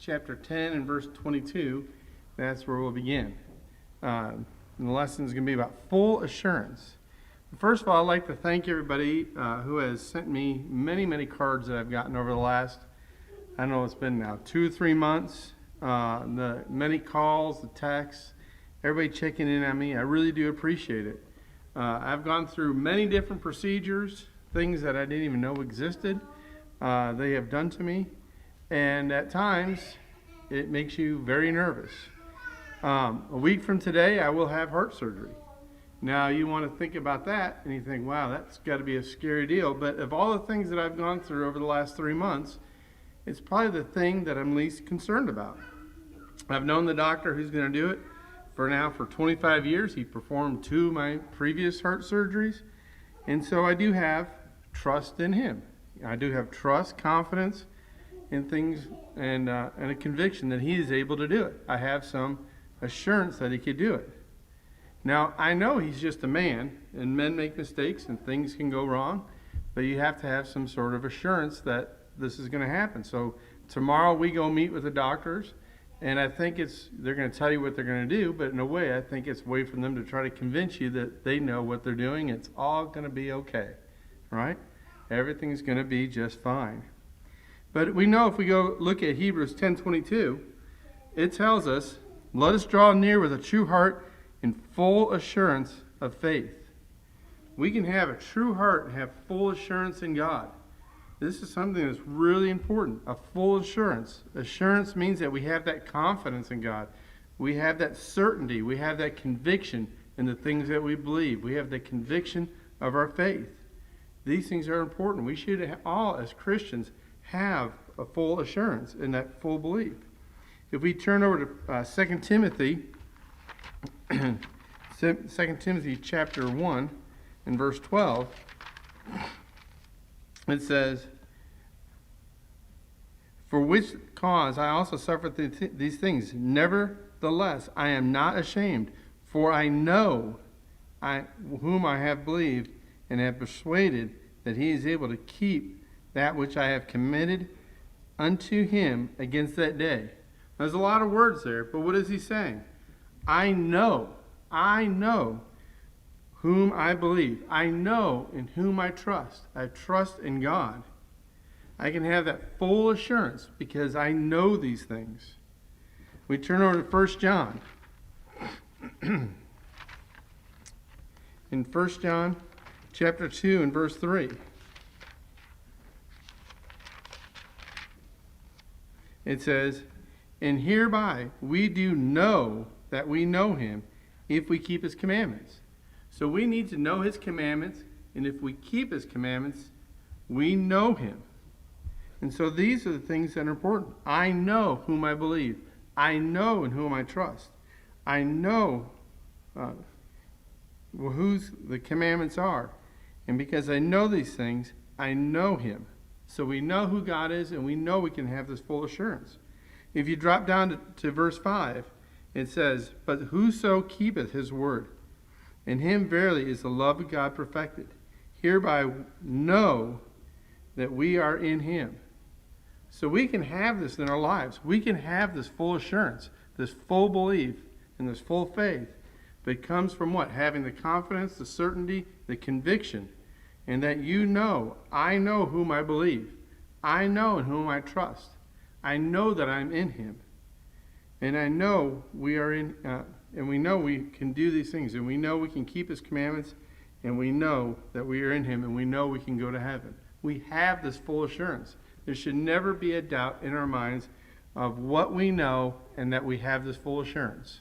chapter 10 and verse 22. That's where we'll begin. And the lesson is going to be about full assurance. First of all, I'd like to thank everybody who has sent me many cards that I've gotten over the last, I don't know, it's been now 2 or 3 months. The many calls, the texts, everybody checking in on me. I really do appreciate it. I've gone through many different procedures, things that I didn't even know existed. They have done to me. And at times, it makes you very nervous. A week from today, I will have heart surgery. Now, you want to think about that, and you think, wow, that's got to be a scary deal. But of all the things that I've gone through over the last 3 months, it's probably the thing that I'm least concerned about. I've known the doctor who's going to do it for 25 years. He performed 2 of my previous heart surgeries. And so I do have trust in him. I do have trust, confidence in things, and a conviction that he is able to do it. I have some assurance that he could do it. Now, I know he's just a man, and men make mistakes, and things can go wrong, but you have to have some sort of assurance that this is going to happen. So tomorrow we go meet with the doctors, and I think they're going to tell you what they're going to do, but in a way, I think it's a way for them to try to convince you that they know what they're doing. It's all going to be okay, right? Everything's going to be just fine. But we know if we go look at Hebrews 10:22, it tells us, let us draw near with a true heart in full assurance of faith. We can have a true heart and have full assurance in God. This is something that's really important, a full assurance. Assurance means that we have that confidence in God. We have that certainty. We have that conviction in the things that we believe. We have the conviction of our faith. These things are important. We should all, as Christians, have a full assurance in that full belief. If we turn over to 2 Timothy, 2 Timothy chapter 1 and verse 12, it says, for which cause I also suffer these things. Nevertheless, I am not ashamed, for I know whom I have believed, and have persuaded that he is able to keep that which I have committed unto him against that day. There's a lot of words there, but what is he saying? I know whom I believe. I know in whom I trust. I trust in God. I can have that full assurance because I know these things. We turn over to 1 John. In 1 John chapter 2 and verse 3. It says, and hereby we do know that we know him if we keep his commandments. So we need to know his commandments, and if we keep his commandments, we know him. And so these are the things that are important. I know whom I believe. I know in whom I trust. I know whose the commandments are. And because I know these things, I know him. So we know who God is, and we know we can have this full assurance. If you drop down to verse 5, it says, but whoso keepeth his word, in him verily is the love of God perfected. Hereby know that we are in him. So we can have this in our lives. We can have this full assurance, this full belief, and this full faith. But it comes from what? Having the confidence, the certainty, the conviction. And that I know whom I believe. I know in whom I trust. I know that I'm in him. And I know we are in, and we know we can do these things. And we know we can keep his commandments. And we know that we are in him. And we know we can go to heaven. We have this full assurance. There should never be a doubt in our minds of what we know and that we have this full assurance.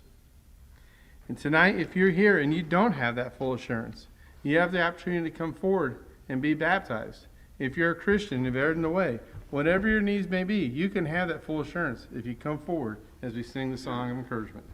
And tonight, if you're here and you don't have that full assurance, you have the opportunity to come forward and be baptized. If you're a Christian, if you're in the way, whatever your needs may be, you can have that full assurance if you come forward as we sing the song of encouragement.